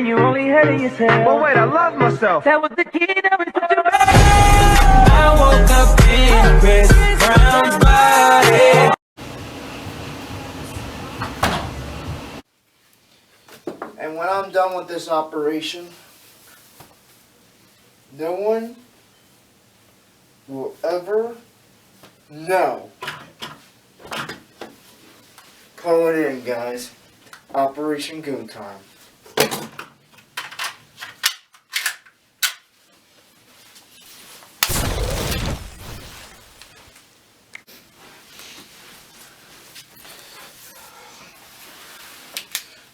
you only hated yourself. But wait, I love myself. That was the key to everything. I woke up in Chris Brown's body. And when I'm done with this operation, no one will ever know. Call it in, guys. Operation Go Time.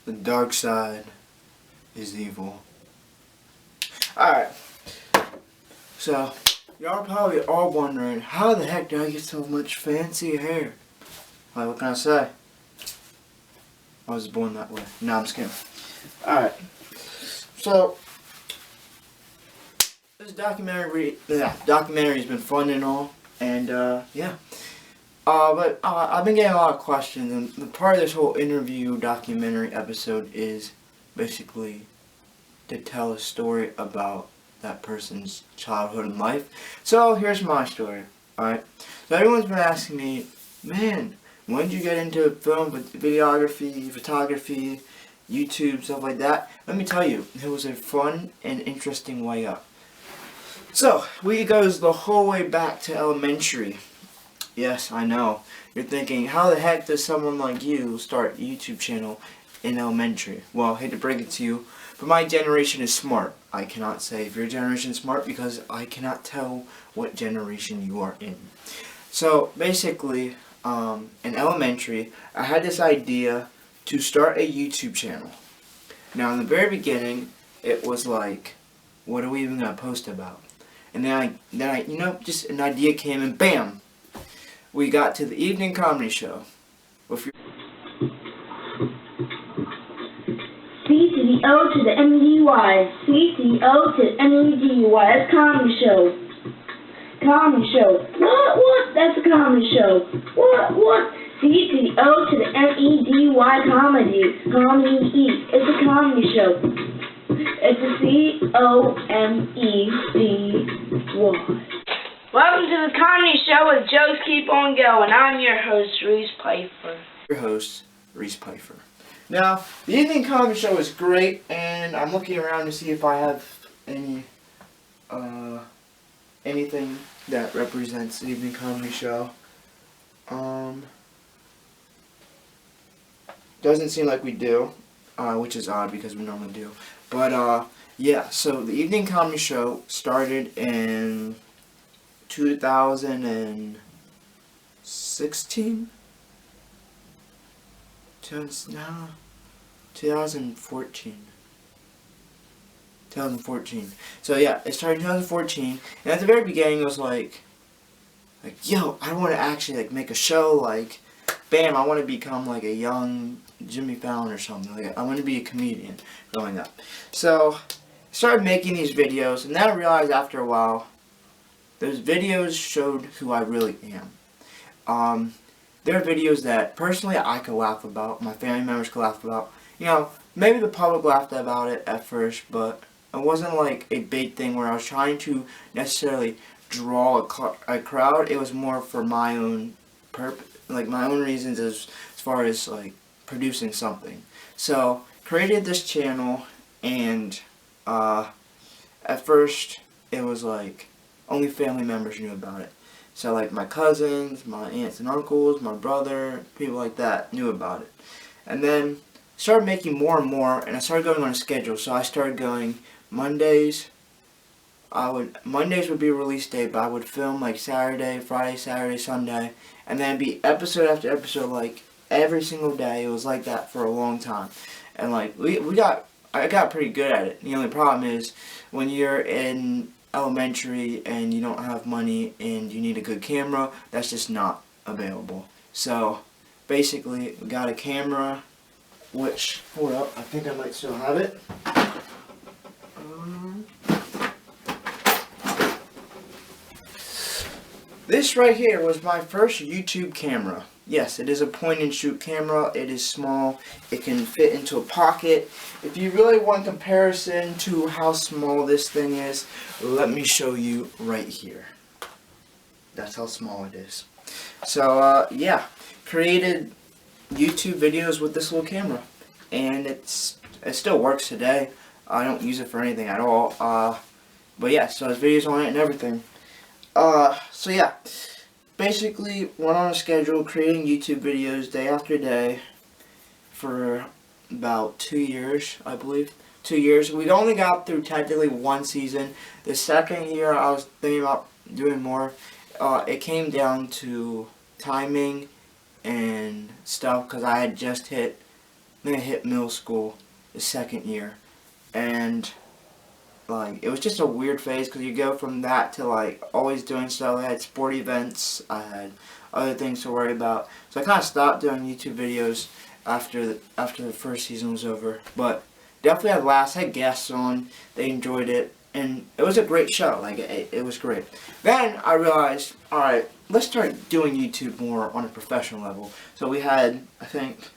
The dark side is evil. Alright. So, y'all probably are wondering, how the heck did I get so much fancy hair? Like, what can I say? I was born that way. No, I'm just kidding. Alright. So, this documentary has been fun and all. And, yeah. But I've been getting a lot of questions, and the part of this whole interview documentary episode is basically to tell a story about that person's childhood and life. So here's my story, alright? So everyone's been asking me, man, when did you get into film, videography, photography, YouTube, stuff like that? Let me tell you, it was a fun and interesting way up. So, it goes the whole way back to elementary. Yes, I know. You're thinking, how the heck does someone like you start a YouTube channel in elementary? Well, I hate to break it to you, but my generation is smart. I cannot say if your generation is smart because I cannot tell what generation you are in. So, basically, in elementary, I had this idea to start a YouTube channel. Now, in the very beginning, it was like, what are we even going to post about? And then I, you know, just an idea came and bam! We got to the evening comedy show. With C to the O to the M-E-D-Y. C to the O to the M-E-D-Y. That's comedy show. Comedy show. What? That's a comedy show. What? C to the O to the M-E-D-Y. Comedy. Comedy. It's a comedy show. It's a C-O-M-E-D-Y. Welcome to the comedy show with Jokes Keep On Going. I'm your host, Reese Peifer. Your host, Reese Peifer. Now, the evening comedy show is great, and I'm looking around to see if I have anything that represents the evening comedy show. Doesn't seem like we do, which is odd because we normally do. But, yeah, so the evening comedy show started in 2016? 2014. So yeah, it started in 2014, and at the very beginning it was like, yo, I want to actually like make a show, like, bam, I want to become like a young Jimmy Fallon or something. Like, I want to be a comedian growing up. So I started making these videos, and then I realized after a while, those videos showed who I really am. There are videos that personally I could laugh about, my family members could laugh about. You know, maybe the public laughed about it at first, but it wasn't like a big thing where I was trying to necessarily draw a crowd. It was more for my own purpose, like my own reasons as far as like producing something. So, created this channel, and at first it was like only family members knew about it. So like my cousins, my aunts and uncles, my brother, people like that knew about it. And then started making more and more, and I started going on a schedule. So I started going Mondays. Mondays would be release day, but I would film like Saturday, Friday, Saturday, Sunday, and then it'd be episode after episode, like every single day. It was like that for a long time, and like I got pretty good at it. The only problem is when you're in elementary and you don't have money and you need a good camera, that's just not available. So basically we got a camera, which, hold up, I think I might still have it. This right here was my first YouTube camera. Yes, it is a point and shoot camera. It is small. It can fit into a pocket. If you really want comparison to how small this thing is, let me show you right here. That's how small it is. So, yeah, created YouTube videos with this little camera. And it still works today. I don't use it for anything at all. But yeah, so there's videos on it and everything. So yeah, basically went on a schedule creating YouTube videos day after day for about 2 years, I believe. 2 years. We only got through technically 1 season. The second year I was thinking about doing more. It came down to timing and stuff because I had just hit middle school the second year, and like it was just a weird phase because you go from that to like always doing stuff. I had sport events, I had other things to worry about, so I kind of stopped doing YouTube videos after the first season was over. But definitely had laughs, had guests on, they enjoyed it, and it was a great show. Like it was great. Then I realized, all right, let's start doing YouTube more on a professional level. So we had, I think,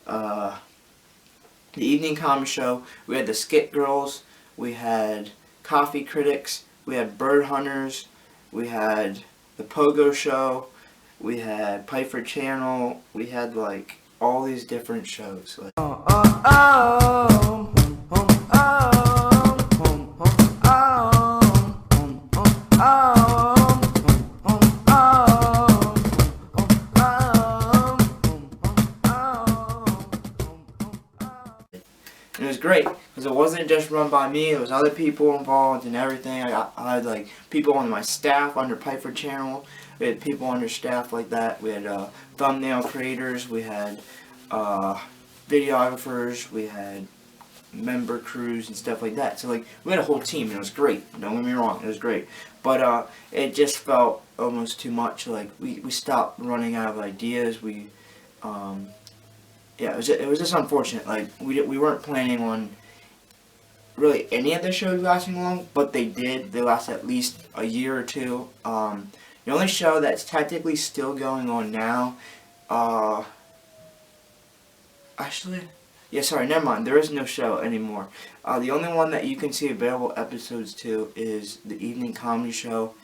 the evening comedy show, we had the skit girls, we had coffee critics, we had bird hunters, we had the pogo show, we had Peifer channel, we had like all these different shows. Like, and it was great because it wasn't just run by me. It was other people involved and everything. I had like people on my staff under Peifer channel. We had people under staff like that. We had thumbnail creators. We had videographers. We had member crews and stuff like that. So like we had a whole team and it was great. Don't get me wrong, it was great. But it just felt almost too much. Like we stopped running out of ideas. Yeah, it was just unfortunate. Like we weren't planning on really any of the shows lasting long, but they did. They lasted at least a year or two. The only show that's technically still going on now, actually, yeah, sorry, never mind. There is no show anymore. The only one that you can see available episodes to is the evening comedy show,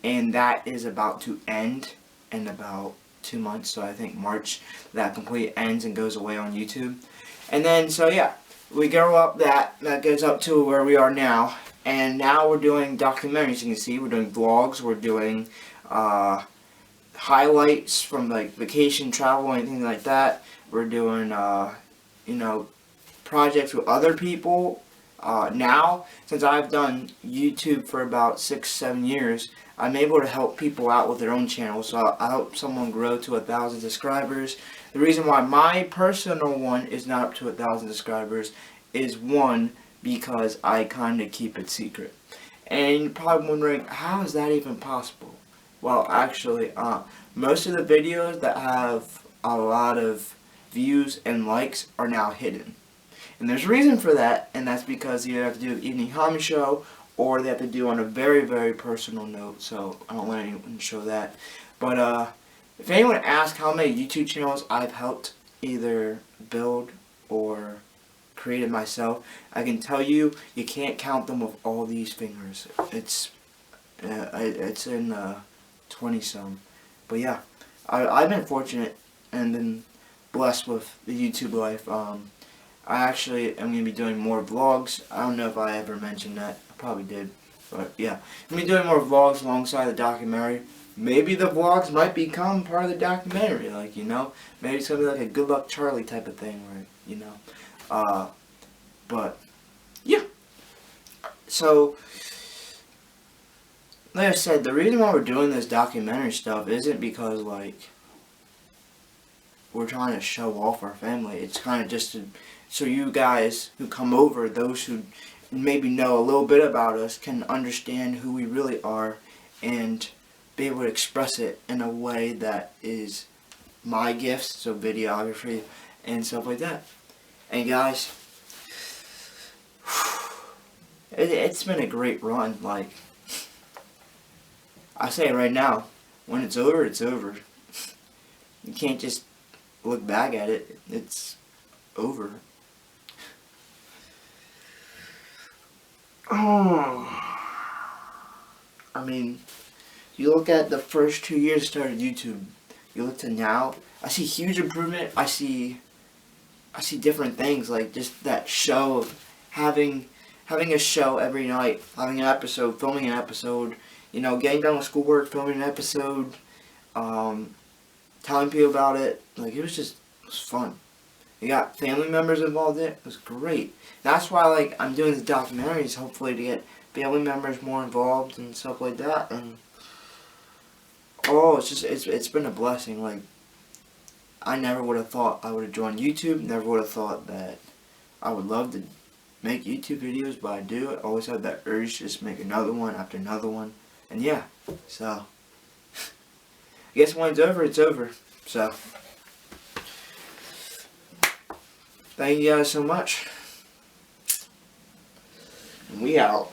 and that is about to end in about 2 months, so I think March that completely ends and goes away on YouTube. And then, so yeah, we grow up that goes up to where we are now, and now we're doing documentaries. You can see we're doing vlogs, we're doing highlights from like vacation, travel, anything like that. We're doing you know, projects with other people. Now, since I've done YouTube for about 6-7 years, I'm able to help people out with their own channels. So I help someone grow to 1,000 subscribers. The reason why my personal one is not up to 1,000 subscribers is, one, because I kind of keep it secret. And you're probably wondering, how is that even possible? Well, actually, most of the videos that have a lot of views and likes are now hidden. And there's a reason for that, and that's because you have to do an evening comedy show, or they have to do on a very, very personal note, so I don't let anyone show that. But if anyone asks how many YouTube channels I've helped either build or created myself, I can tell you, you can't count them with all these fingers. It's in 20-some. But yeah, I've been fortunate and been blessed with the YouTube life. I actually am going to be doing more vlogs. I don't know if I ever mentioned that. I probably did. But yeah, I'm going to be doing more vlogs alongside the documentary. Maybe the vlogs might become part of the documentary. Like, you know, maybe it's going to be like a Good Luck Charlie type of thing. Where, you know. But, yeah. So, like I said, the reason why we're doing this documentary stuff isn't because, like, we're trying to show off our family. It's kind of just so you guys who come over, those who maybe know a little bit about us, can understand who we really are and be able to express it in a way that is my gifts, so videography and stuff like that. And guys, it's been a great run. Like, I say it right now, when it's over, it's over. You can't just look back at it. It's over. Oh. I mean, you look at the first 2 years I started YouTube. You look to now, I see huge improvement. I see different things, like just that show of having a show every night, having an episode, filming an episode, you know, getting done with schoolwork, filming an episode, telling people about it. Like, it was fun. You got family members involved in it. It was great. That's why, like, I'm doing the documentaries, hopefully to get family members more involved and stuff like that. And oh, it's been a blessing. Like, I never would have thought I would have joined YouTube. Never would have thought that I would love to make YouTube videos, but I do. I always had that urge to just make another one after another one. And yeah, so I guess when it's over, it's over. So thank you guys so much. And we out.